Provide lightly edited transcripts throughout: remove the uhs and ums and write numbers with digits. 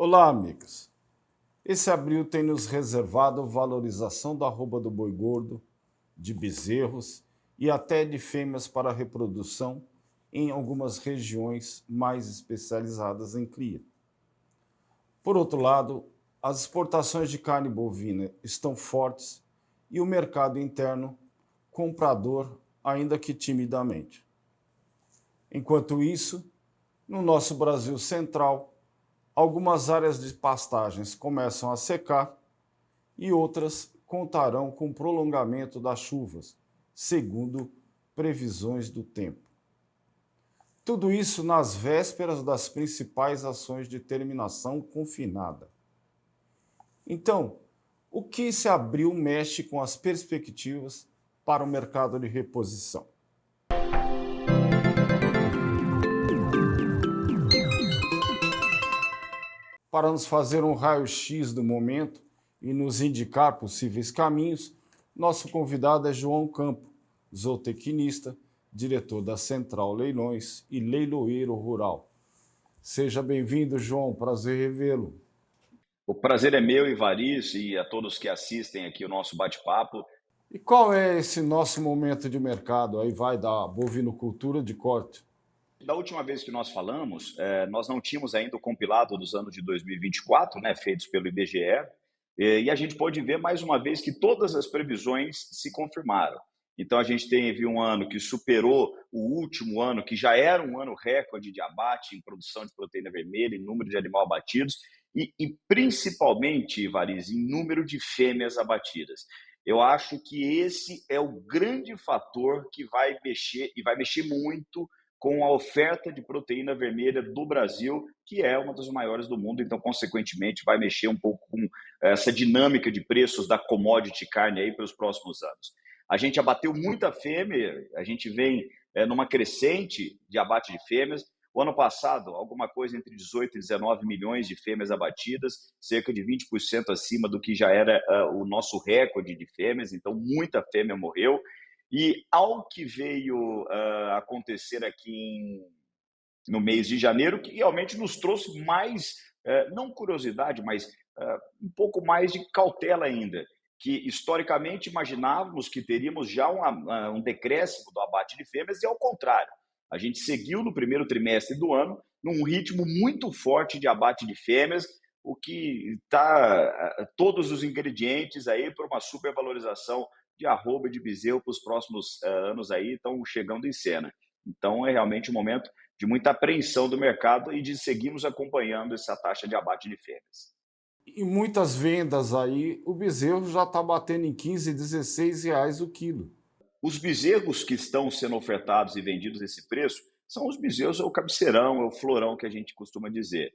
Olá, amigos. Esse abril tem nos reservado valorização da arroba do boi gordo, de bezerros e até de fêmeas para reprodução em algumas regiões mais especializadas em cria. Por outro lado, as exportações de carne bovina estão fortes e o mercado interno comprador, ainda que timidamente. Enquanto isso, no nosso Brasil central, algumas áreas de pastagens começam a secar e outras contarão com prolongamento das chuvas, segundo previsões do tempo. Tudo isso nas vésperas das principais ações de terminação confinada. Então, o que esse abril mexe com as perspectivas para o mercado de reposição? Para nos fazer um raio-x do momento e nos indicar possíveis caminhos, nosso convidado é João Campo, zootecnista, diretor da Central Leilões e leiloeiro rural. Seja bem-vindo, João, prazer revê-lo. O prazer é meu, Ivariz, e a todos que assistem aqui o nosso bate-papo. E qual é esse nosso momento de mercado? Aí vai da bovinocultura de corte. Da última vez que nós falamos, nós não tínhamos ainda o compilado dos anos de 2024, né, feitos pelo IBGE, e a gente pode ver mais uma vez que todas as previsões se confirmaram. Então a gente teve um ano que superou o último ano, que já era um ano recorde de abate em produção de proteína vermelha, em número de animais abatidos e principalmente, Ivariz, em número de fêmeas abatidas. Eu acho que esse é o grande fator que vai mexer, e vai mexer muito com a oferta de proteína vermelha do Brasil, que é uma das maiores do mundo, então, consequentemente, vai mexer um pouco com essa dinâmica de preços da commodity carne aí para os próximos anos. A gente abateu muita fêmea, a gente vem numa crescente de abate de fêmeas. O ano passado, alguma coisa entre 18 e 19 milhões de fêmeas abatidas, cerca de 20% acima do que já era o nosso recorde de fêmeas, então muita fêmea morreu. E ao que veio acontecer aqui no mês de janeiro, que realmente nos trouxe mais, não curiosidade, mas um pouco mais de cautela ainda, que historicamente imaginávamos que teríamos já um decréscimo do abate de fêmeas, e ao contrário, a gente seguiu no primeiro trimestre do ano num ritmo muito forte de abate de fêmeas, o que está todos os ingredientes aí para uma supervalorização de arroba e de bezerro para os próximos anos aí estão chegando em cena. Então, é realmente um momento de muita apreensão do mercado e de seguirmos acompanhando essa taxa de abate de fêmeas. E muitas vendas aí, o bezerro já está batendo em 15, 16 reais o quilo. Os bezerros que estão sendo ofertados e vendidos nesse preço são os bezerros, é o cabeceirão, é o florão que a gente costuma dizer.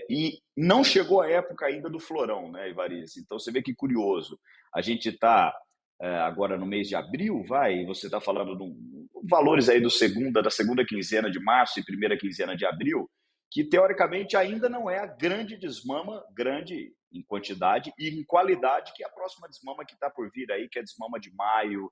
E não chegou a época ainda do florão, né, Ivariz? Então, você vê que curioso. A gente está agora no mês de abril, você está falando de valores aí da segunda quinzena de março e primeira quinzena de abril, que teoricamente ainda não é a grande desmama, grande em quantidade e em qualidade, que é a próxima desmama que está por vir aí, que é a desmama de maio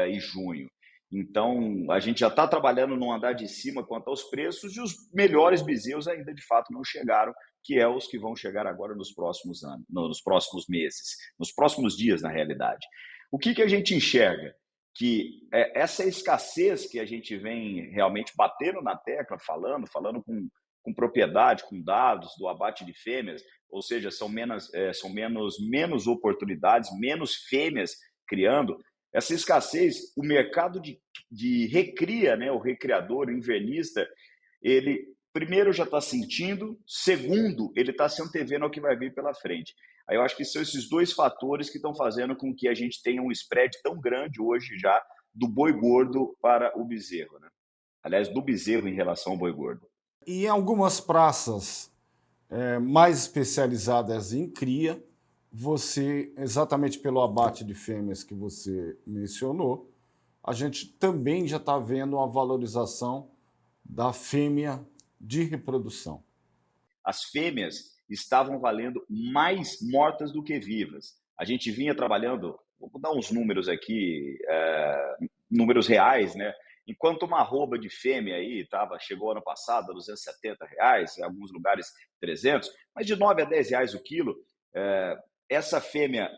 e junho. Então, a gente já está trabalhando no andar de cima quanto aos preços, e os melhores bezerros ainda de fato não chegaram, que é os que vão chegar agora nos próximos anos, nos próximos meses, nos próximos dias, na realidade. O que a gente enxerga? Que essa escassez que a gente vem realmente batendo na tecla, falando com propriedade, com dados do abate de fêmeas, ou seja, são menos oportunidades, menos fêmeas criando. Essa escassez, o mercado de recria, né, o recriador, o invernista, ele primeiro já está sentindo, segundo, ele está se antevendo ao que vai vir pela frente. Aí eu acho que são esses dois fatores que estão fazendo com que a gente tenha um spread tão grande hoje já do boi gordo para o bezerro, né? Aliás, do bezerro em relação ao boi gordo. E em algumas praças mais especializadas em cria, você, exatamente pelo abate de fêmeas que você mencionou, a gente também já está vendo uma valorização da fêmea de reprodução. As fêmeas estavam valendo mais mortas do que vivas. A gente vinha trabalhando, vou dar uns números aqui, números reais, né? Enquanto uma arroba de fêmea aí chegou ano passado a R$ 270, em alguns lugares 300, mas de R$ 9 a R$ 10 o quilo, essa fêmea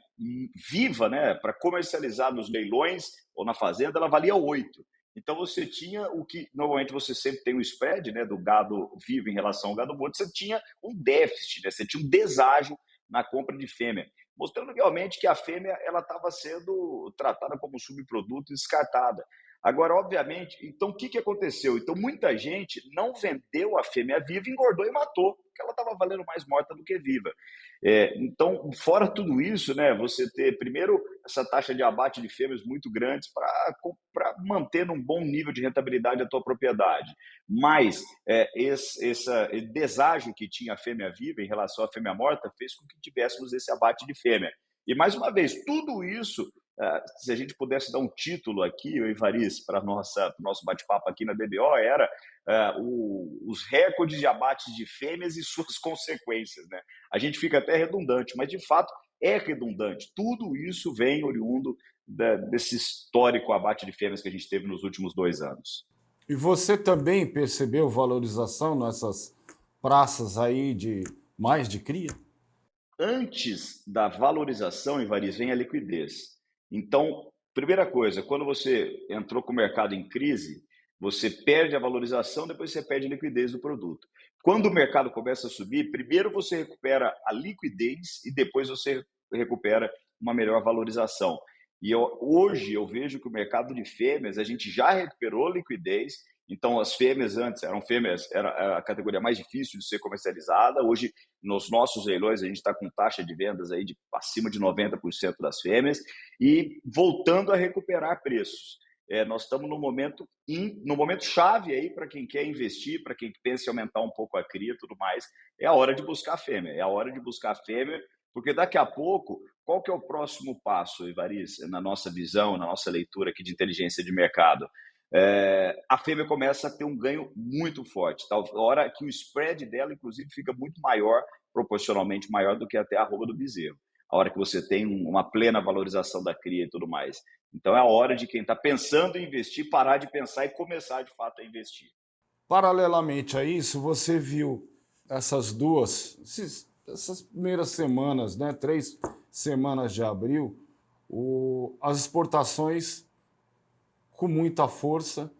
viva, né, para comercializar nos leilões ou na fazenda, ela valia 8. Então você tinha o que normalmente você sempre tem um spread, né, do gado vivo em relação ao gado morto, você tinha um déficit, né, você tinha um deságio na compra de fêmea, mostrando realmente que a fêmea ela estava sendo tratada como subproduto e descartada. Agora, obviamente, então o que, que aconteceu? Então muita gente não vendeu a fêmea viva, engordou e matou, porque ela estava valendo mais morta do que viva. Então, fora tudo isso, né, você ter primeiro essa taxa de abate de fêmeas muito grandes para manter num bom nível de rentabilidade a tua propriedade. Mas esse deságio que tinha a fêmea viva em relação à fêmea morta fez com que tivéssemos esse abate de fêmea. E mais uma vez, tudo isso, se a gente pudesse dar um título aqui, o Ivariz, para o nosso bate-papo aqui na DBO, era os recordes de abates de fêmeas e suas consequências, né? A gente fica até redundante, mas de fato é redundante. Tudo isso vem oriundo desse histórico abate de fêmeas que a gente teve nos últimos 2 anos. E você também percebeu valorização nessas praças aí de mais de cria? Antes da valorização, Ivariz, vem a liquidez. Então, primeira coisa, quando você entrou com o mercado em crise, você perde a valorização, depois você perde a liquidez do produto. Quando o mercado começa a subir, primeiro você recupera a liquidez e depois você recupera uma melhor valorização. Hoje eu vejo que o mercado de fêmeas, a gente já recuperou liquidez. Então, as fêmeas antes era a categoria mais difícil de ser comercializada. Hoje, nos nossos leilões, a gente está com taxa de vendas aí de acima de 90% das fêmeas e voltando a recuperar preços. Nós estamos no momento chave aí para quem quer investir, para quem pensa em aumentar um pouco a cria e tudo mais. É a hora de buscar fêmea. É a hora de buscar fêmea, porque daqui a pouco, qual que é o próximo passo, Ivariz, na nossa visão, na nossa leitura aqui de inteligência de mercado? A fêmea começa a ter um ganho muito forte. Tal hora que o spread dela, inclusive, fica muito maior, proporcionalmente maior do que até a arroba do bezerro. A hora que você tem uma plena valorização da cria e tudo mais. Então é a hora de quem está pensando em investir, parar de pensar e começar de fato a investir. Paralelamente a isso, você viu essas primeiras semanas, né, 3 semanas de abril, as exportações com muita força,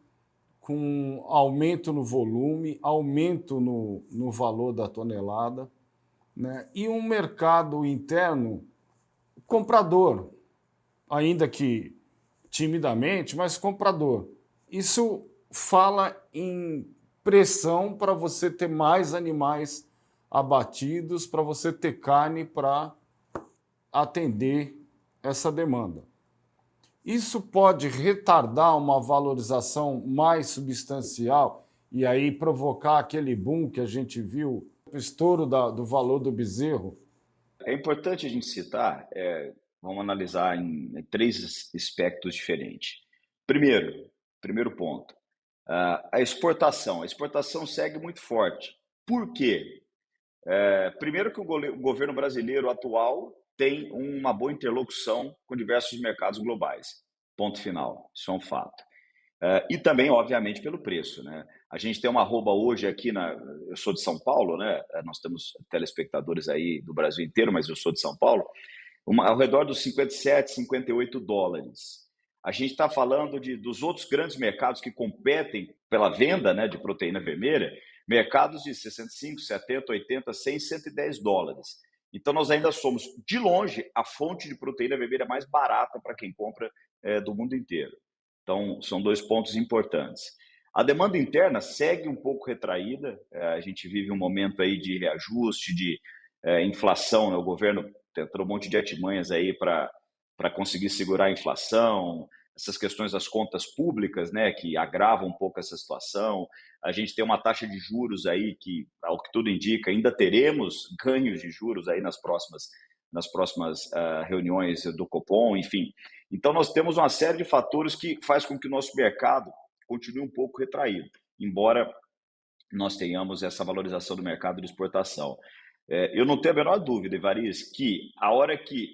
com aumento no volume, aumento no valor da tonelada, né, e um mercado interno comprador, ainda que timidamente, mas comprador. Isso fala em pressão para você ter mais animais abatidos, para você ter carne para atender essa demanda. Isso pode retardar uma valorização mais substancial e aí provocar aquele boom que a gente viu, o estouro do valor do bezerro. É importante a gente citar, vamos analisar em 3 aspectos diferentes. Primeiro ponto, a exportação. A exportação segue muito forte. Por quê? Primeiro que o governo brasileiro atual tem uma boa interlocução com diversos mercados globais. Ponto final. Isso é um fato. E também, obviamente, pelo preço, né? A gente tem uma arroba hoje aqui eu sou de São Paulo, né? Nós temos telespectadores aí do Brasil inteiro, mas eu sou de São Paulo, ao redor dos 57, 58 dólares. A gente está falando dos outros grandes mercados que competem pela venda, né, de proteína vermelha, mercados de 65, 70, 80, 100, 110 dólares. Então, nós ainda somos, de longe, a fonte de proteína vermelha mais barata para quem compra do mundo inteiro. Então, são 2 pontos importantes. A demanda interna segue um pouco retraída. A gente vive um momento aí de reajuste, de inflação, né? O governo tentou um monte de artimanhas aí para conseguir segurar a inflação, essas questões das contas públicas, né, que agravam um pouco essa situação. A gente tem uma taxa de juros aí que, ao que tudo indica, ainda teremos ganhos de juros aí nas próximas reuniões do Copom, enfim. Então, nós temos uma série de fatores que faz com que o nosso mercado continue um pouco retraído, embora nós tenhamos essa valorização do mercado de exportação. Eu não tenho a menor dúvida, Ivariz, que a hora que,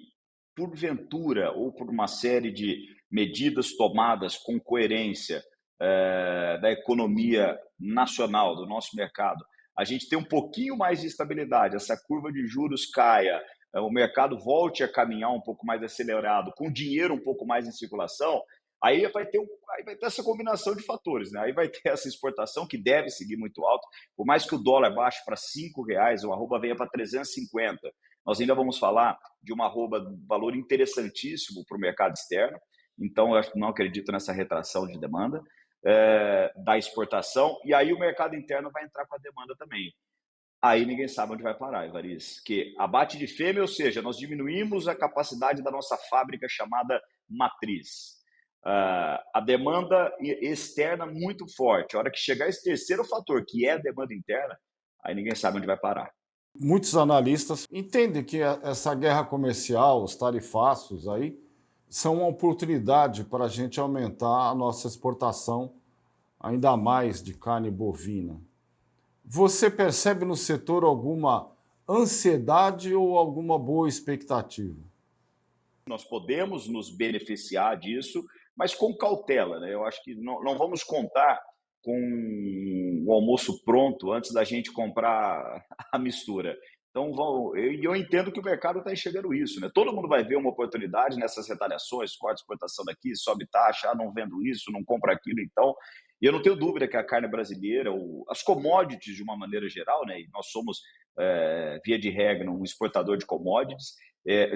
porventura, ou por uma série de medidas tomadas com coerência, da economia nacional, do nosso mercado, a gente tem um pouquinho mais de estabilidade, essa curva de juros caia, o mercado volte a caminhar um pouco mais acelerado, com dinheiro um pouco mais em circulação, aí vai ter essa combinação de fatores, né? Aí vai ter essa exportação que deve seguir muito alto, por mais que o dólar baixe para R$ 5, o arroba venha para 350. Nós ainda vamos falar de uma arroba valor interessantíssimo para o mercado externo, então eu não acredito nessa retração de demanda da exportação, e aí o mercado interno vai entrar com a demanda também. Aí ninguém sabe onde vai parar, Evariz, que abate de fêmea, ou seja, nós diminuímos a capacidade da nossa fábrica chamada matriz. A demanda externa muito forte. A hora que chegar esse terceiro fator, que é a demanda interna, aí ninguém sabe onde vai parar. Muitos analistas entendem que essa guerra comercial, os tarifaços aí, são uma oportunidade para a gente aumentar a nossa exportação ainda mais de carne bovina. Você percebe no setor alguma ansiedade ou alguma boa expectativa? Nós podemos nos beneficiar disso, mas com cautela, né? Eu acho que não vamos contar com o almoço pronto antes da gente comprar a mistura. Então, eu entendo que o mercado está enxergando isso, né? Todo mundo vai ver uma oportunidade nessas retaliações, corte de exportação daqui, sobe taxa, não vendo isso, não compra aquilo. Então, eu não tenho dúvida que a carne brasileira, as commodities de uma maneira geral, né? E nós somos, via de regra, um exportador de commodities,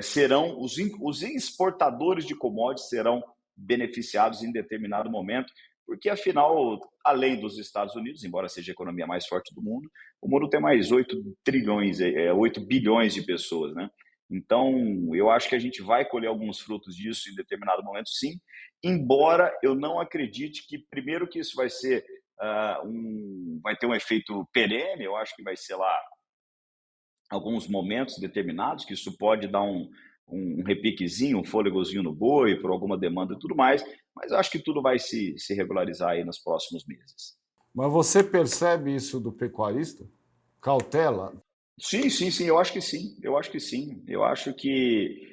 serão os exportadores de commodities serão beneficiados em determinado momento, porque afinal, além dos Estados Unidos, embora seja a economia mais forte do mundo, o mundo tem mais 8 trilhões, 8 bilhões de pessoas, né? Então, eu acho que a gente vai colher alguns frutos disso em determinado momento, sim, embora eu não acredite que, primeiro, que isso vai ser vai ter um efeito perene, eu acho que vai ser lá alguns momentos determinados, que isso pode dar um repiquezinho, um fôlegozinho no boi, por alguma demanda e tudo mais, mas eu acho que tudo vai se regularizar aí nos próximos meses. Mas você percebe isso do pecuarista? Cautela? Sim, sim, sim, eu acho que sim, eu acho que sim. Eu acho que,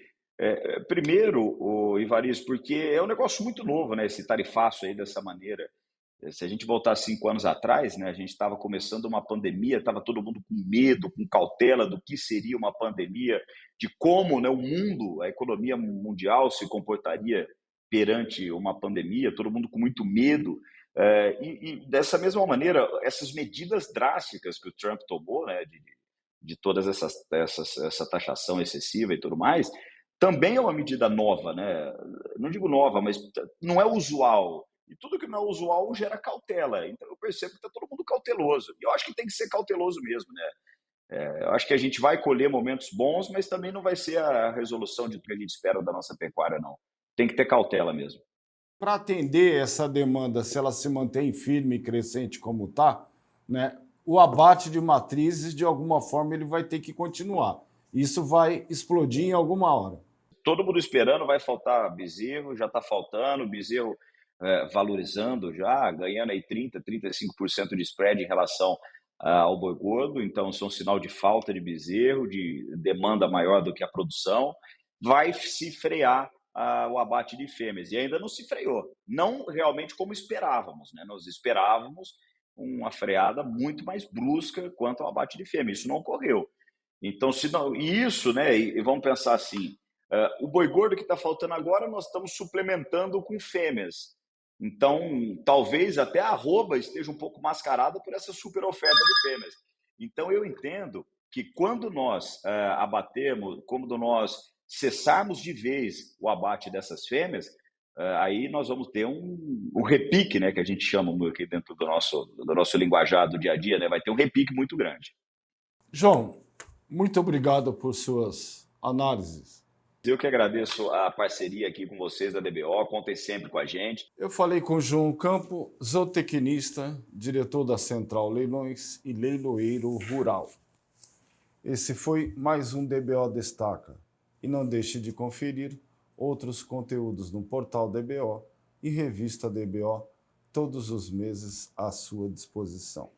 primeiro, o Ivaristo, porque é um negócio muito novo, né, esse tarifaço aí dessa maneira. Se a gente voltar 5 anos atrás, né, a gente estava começando uma pandemia, estava todo mundo com medo, com cautela do que seria uma pandemia, de como, né, o mundo, a economia mundial se comportaria perante uma pandemia, todo mundo com muito medo. E dessa mesma maneira, essas medidas drásticas que o Trump tomou, né, de todas essa taxação excessiva e tudo mais, também é uma medida nova, né? Não digo nova, mas não é usual. E tudo que não é usual gera cautela. Então eu percebo que está todo mundo cauteloso. E eu acho que tem que ser cauteloso mesmo, né? Eu acho que a gente vai colher momentos bons, mas também não vai ser a resolução de tudo que a gente espera da nossa pecuária, não. Tem que ter cautela mesmo. Para atender essa demanda, se ela se mantém firme e crescente como está, né, o abate de matrizes, de alguma forma, ele vai ter que continuar. Isso vai explodir em alguma hora. Todo mundo esperando, vai faltar bezerro, já está faltando, bezerro valorizando já, ganhando aí 35% de spread em relação ao boi gordo, então isso é um sinal de falta de bezerro, de demanda maior do que a produção, vai se frear o abate de fêmeas, e ainda não se freou, não realmente como esperávamos, né? Nós esperávamos uma freada muito mais brusca quanto ao abate de fêmeas, isso não ocorreu. Então, se não, e isso, né? E vamos pensar assim: o boi gordo que está faltando agora, nós estamos suplementando com fêmeas. Então, talvez até a arroba esteja um pouco mascarada por essa super oferta de fêmeas. Então, eu entendo que quando nós abatermos, quando nós cessarmos de vez o abate dessas fêmeas, aí nós vamos ter um repique, né, que a gente chama aqui dentro do nosso linguajar do dia a dia, né, vai ter um repique muito grande. João, muito obrigado por suas análises. Eu que agradeço a parceria aqui com vocês da DBO, contem sempre com a gente. Eu falei com João Campo, zootecnista, diretor da Central Leilões e leiloeiro rural. Esse foi mais um DBO Destaca. E não deixe de conferir outros conteúdos no portal DBO e revista DBO, todos os meses à sua disposição.